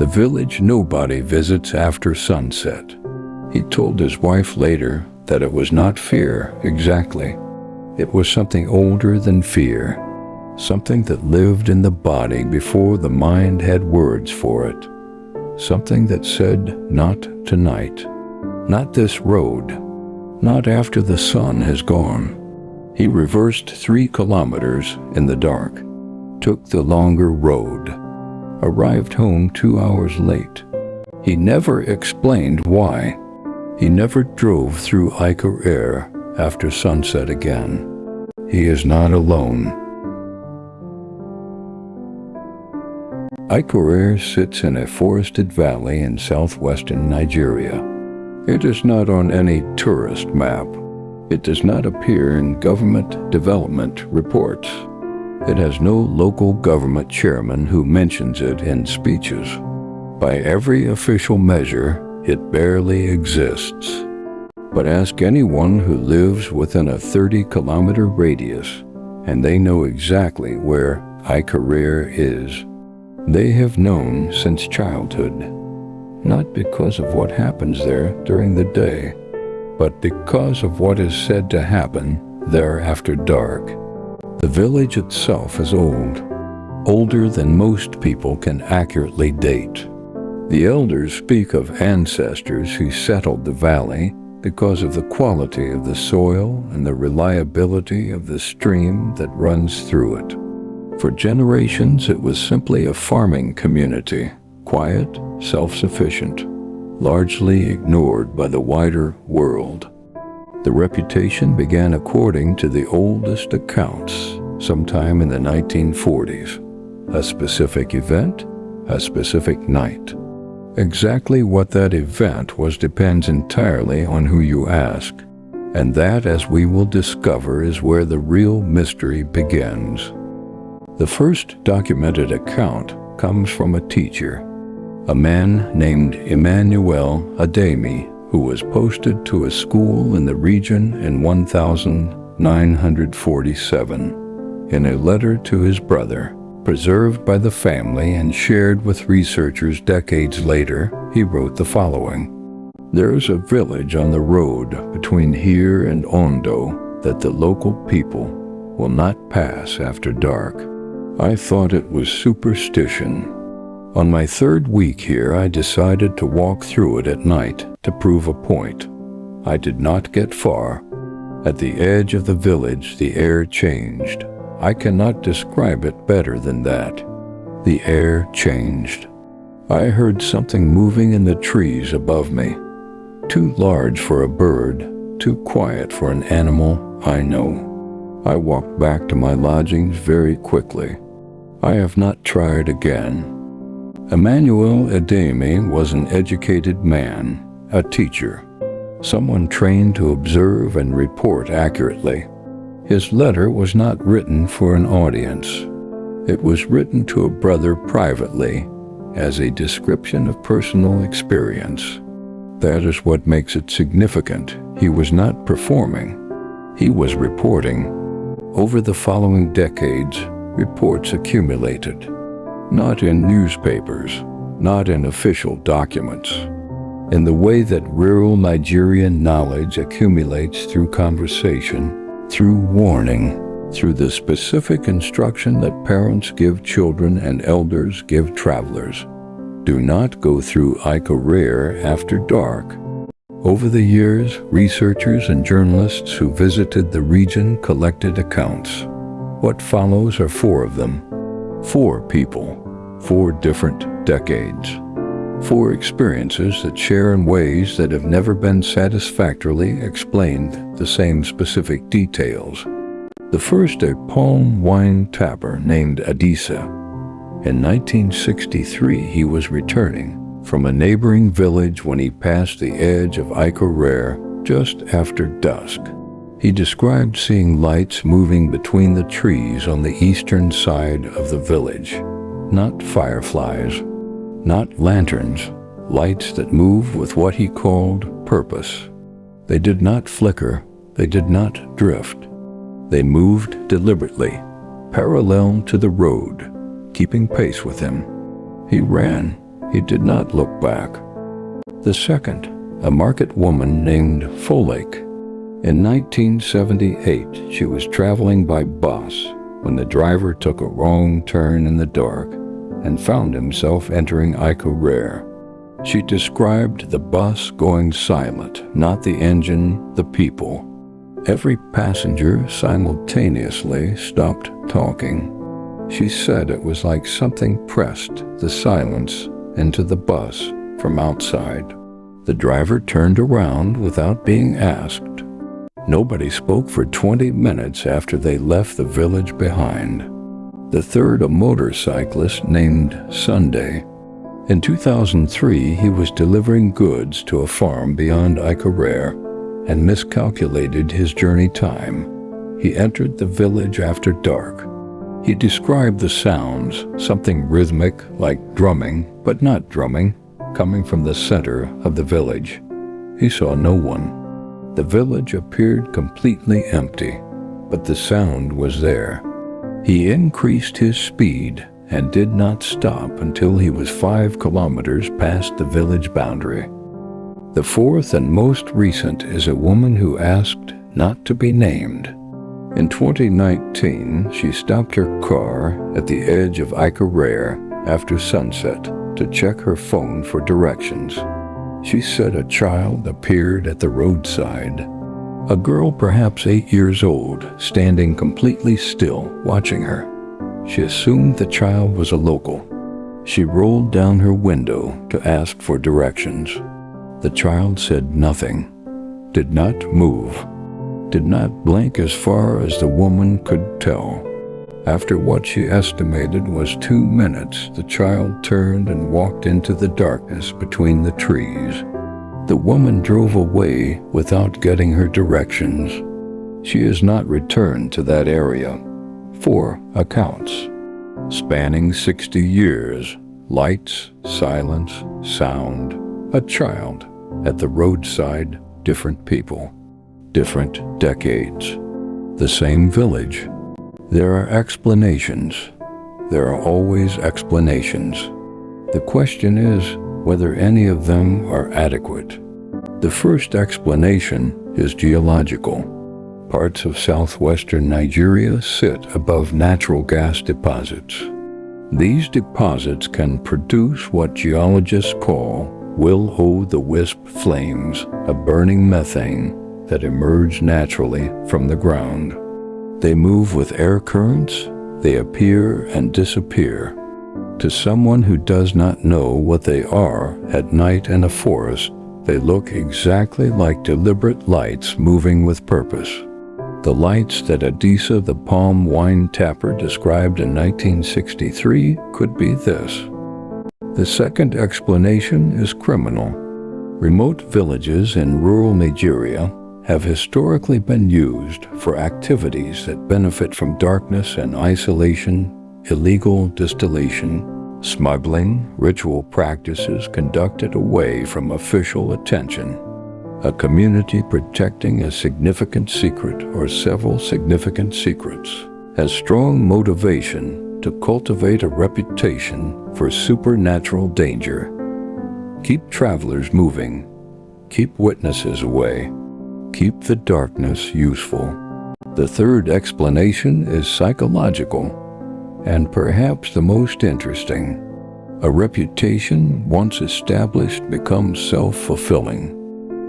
The village nobody visits after sunset. He told his wife later that it was not fear exactly. It was something older than fear, something that lived in the body before the mind had words for it, something that said, not tonight, not this road, not after the sun has gone. He reversed 3 kilometers in the dark, took the longer road, arrived home 2 hours late. He never explained why. He never drove through Air after sunset again. He is not alone. Air sits in a forested valley in southwestern Nigeria. It is not on any tourist map. It does not appear in government development reports. It has no local government chairman who mentions it in speeches. By every official measure, it barely exists. But ask anyone who lives within a 30-kilometer radius, and they know exactly where Air is. They have known since childhood, not because of what happens there during the day, but because of what is said to happen there after dark. The village itself is old, older than most people can accurately date. The elders speak of ancestors who settled the valley because of the quality of the soil and the reliability of the stream that runs through it. For generations, it was simply a farming community, quiet, self-sufficient, largely ignored by the wider world. The reputation began according to the oldest accounts, sometime in the 1940s. A specific event, a specific night. Exactly what that event was depends entirely on who you ask, and that, as we will discover, is where the real mystery begins. The first documented account comes from a teacher, a man named Emmanuel Ademi, who was posted to a school in the region in 1947. In a letter to his brother, preserved by the family and shared with researchers decades later, he wrote the following: "There is a village on the road between here and Ondo that the local people will not pass after dark. I thought it was superstition. On my 3rd week here, I decided to walk through it at night to prove a point. I did not get far. At the edge of the village, the air changed. I cannot describe it better than that. The air changed. I heard something moving in the trees above me. Too large for a bird, too quiet for an animal, I know. I walked back to my lodgings very quickly. I have not tried again." Emmanuel Ademi was an educated man, a teacher, someone trained to observe and report accurately. His letter was not written for an audience. It was written to a brother privately, as a description of personal experience. That is what makes it significant. He was not performing. He was reporting. Over the following decades, reports accumulated. Not in newspapers, not in official documents. In the way that rural Nigerian knowledge accumulates through conversation, through warning, through the specific instruction that parents give children and elders give travelers. Do not go through Air after dark. Over the years, researchers and journalists who visited the region collected accounts. What follows are 4 of them. 4 people, 4 different decades. 4 experiences that share in ways that have never been satisfactorily explained the same specific details. The first, a palm wine tapper named Adisa. In 1963, he was returning from a neighboring village when he passed the edge of Air just after dusk. He described seeing lights moving between the trees on the eastern side of the village. Not fireflies, not lanterns, lights that move with what he called purpose. They did not flicker, they did not drift. They moved deliberately, parallel to the road, keeping pace with him. He ran, He did not look back. The second, a market woman named Folake. In 1978, she was traveling by bus when the driver took a wrong turn in the dark and found himself entering Ika-Rare. She described the bus going silent, not the engine, the people. Every passenger simultaneously stopped talking. She said it was like something pressed the silence into the bus from outside. The driver turned around without being asked. Nobody spoke for 20 minutes after they left the village behind. The third, a motorcyclist named Sunday. In 2003, he was delivering goods to a farm beyond Ika-Rare and miscalculated his journey time. He entered the village after dark. He described the sounds, something rhythmic like drumming, but not drumming, coming from the center of the village. He saw no one. The village appeared completely empty, but the sound was there. He increased his speed and did not stop until he was 5 kilometers past the village boundary. The fourth and most recent is a woman who asked not to be named. In 2019, she stopped her car at the edge of Ika-Rare after sunset to check her phone for directions. She said a child appeared at the roadside. A girl perhaps 8 years old, standing completely still, watching her. She assumed the child was a local. She rolled down her window to ask for directions. The child said nothing, did not move, did not blink as far as the woman could tell. After what she estimated was 2 minutes, the child turned and walked into the darkness between the trees. The woman drove away without getting her directions. She has not returned to that area. 4 accounts, spanning 60 years, lights, silence, sound, a child, at the roadside, different people, different decades, the same village. There are explanations. There are always explanations. The question is whether any of them are adequate. The first explanation is geological. Parts of southwestern Nigeria sit above natural gas deposits. These deposits can produce what geologists call will-o'-the-wisp flames, a burning methane that emerge naturally from the ground. They move with air currents, they appear and disappear. To someone who does not know what they are at night in a forest, they look exactly like deliberate lights moving with purpose. The lights that Adisa the palm wine tapper described in 1963 could be this. The second explanation is criminal. Remote villages in rural Nigeria have historically been used for activities that benefit from darkness and isolation, illegal distillation, smuggling, ritual practices conducted away from official attention. A community protecting a significant secret or several significant secrets has strong motivation to cultivate a reputation for supernatural danger. Keep travelers moving, keep witnesses away, keep the darkness useful. The third explanation is psychological, and perhaps the most interesting. A reputation once established becomes self-fulfilling.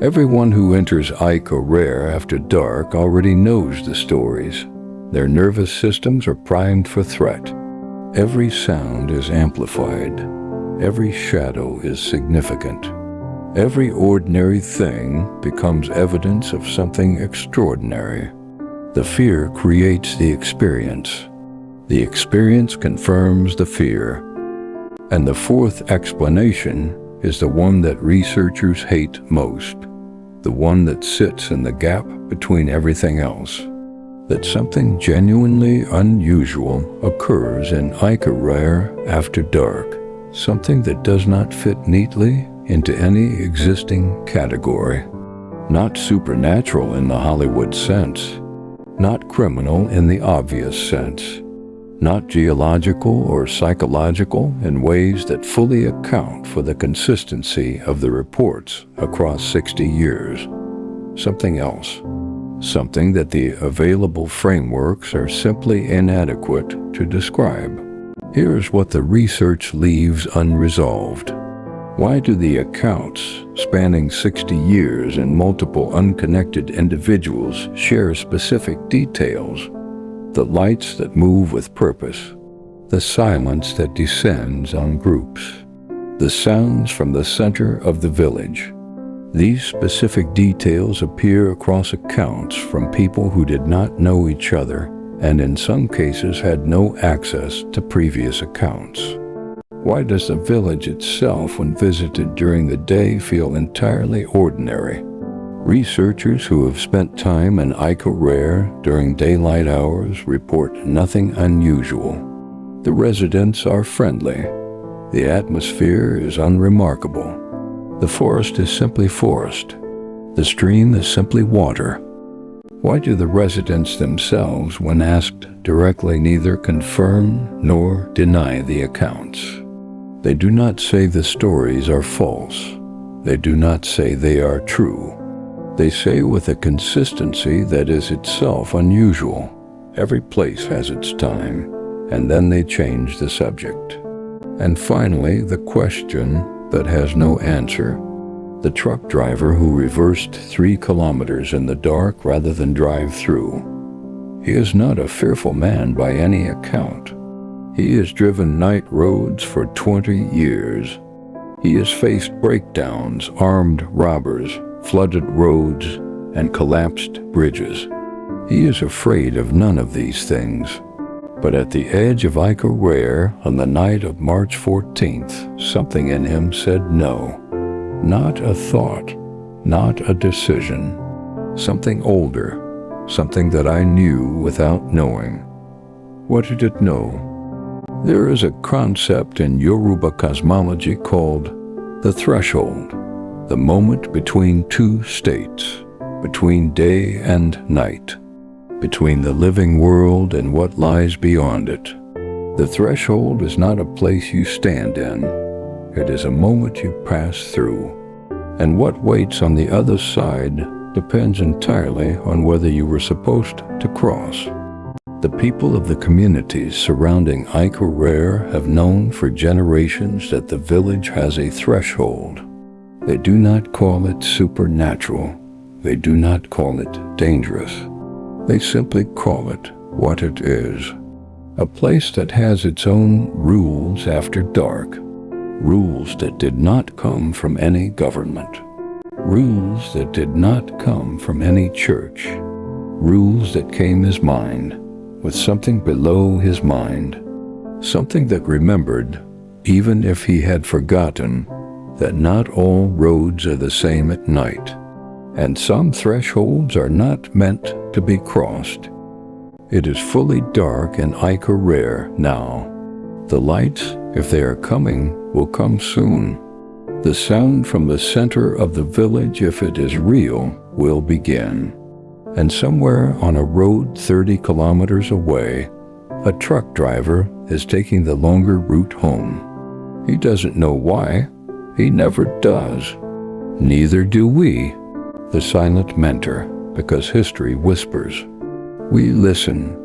Everyone who enters Ika-Rare after dark already knows the stories. Their nervous systems are primed for threat. Every sound is amplified. Every shadow is significant. Every ordinary thing becomes evidence of something extraordinary. The fear creates the experience. The experience confirms the fear. And the fourth explanation is the one that researchers hate most, the one that sits in the gap between everything else, that something genuinely unusual occurs in Ika-Rare after dark, something that does not fit neatly into any existing category. Not supernatural in the Hollywood sense, not criminal in the obvious sense. not geological or psychological, in ways that fully account for the consistency of the reports across 60 years. Something else. Something that the available frameworks are simply inadequate to describe. Here's what the research leaves unresolved. Why do the accounts, spanning 60 years and multiple unconnected individuals, share specific details? The lights that move with purpose, the silence that descends on groups, the sounds from the center of the village. These specific details appear across accounts from people who did not know each other and in some cases had no access to previous accounts. Why does the village itself, when visited during the day, feel entirely ordinary? Researchers who have spent time in Ika during daylight hours report nothing unusual. The residents are friendly. The atmosphere is unremarkable. The forest is simply forest. The stream is simply water. Why do the residents themselves, when asked directly, neither confirm nor deny the accounts? They do not say the stories are false. They do not say they are true. They say with a consistency that is itself unusual. Every place has its time, and then they change the subject. And finally, the question that has no answer. The truck driver who reversed 3 kilometers in the dark rather than drive through. He is not a fearful man by any account. He has driven night roads for 20 years. He has faced breakdowns, armed robbers, flooded roads, and collapsed bridges. He is afraid of none of these things. But at the edge of Ika on the night of March 14th, something in him said no. Not a thought, not a decision. Something older, something that I knew without knowing. What did it know? There is a concept in Yoruba cosmology called the threshold, the moment between two states, between day and night, between the living world and what lies beyond it. The threshold is not a place you stand in. It is a moment you pass through. And what waits on the other side depends entirely on whether you were supposed to cross. The people of the communities surrounding Ika have known for generations that the village has a threshold. They do not call it supernatural. They do not call it dangerous. They simply call it what it is. A place that has its own rules after dark. Rules that did not come from any government. Rules that did not come from any church. Rules that came his mind, with something below his mind. Something that remembered, even if he had forgotten, that not all roads are the same at night, and some thresholds are not meant to be crossed. It is fully dark in Ika now. The lights, if they are coming, will come soon. The sound from the center of the village, if it is real, will begin. And somewhere on a road 30 kilometers away, a truck driver is taking the longer route home. He doesn't know why. He never does. Neither do we, the silent mentor, because history whispers. We listen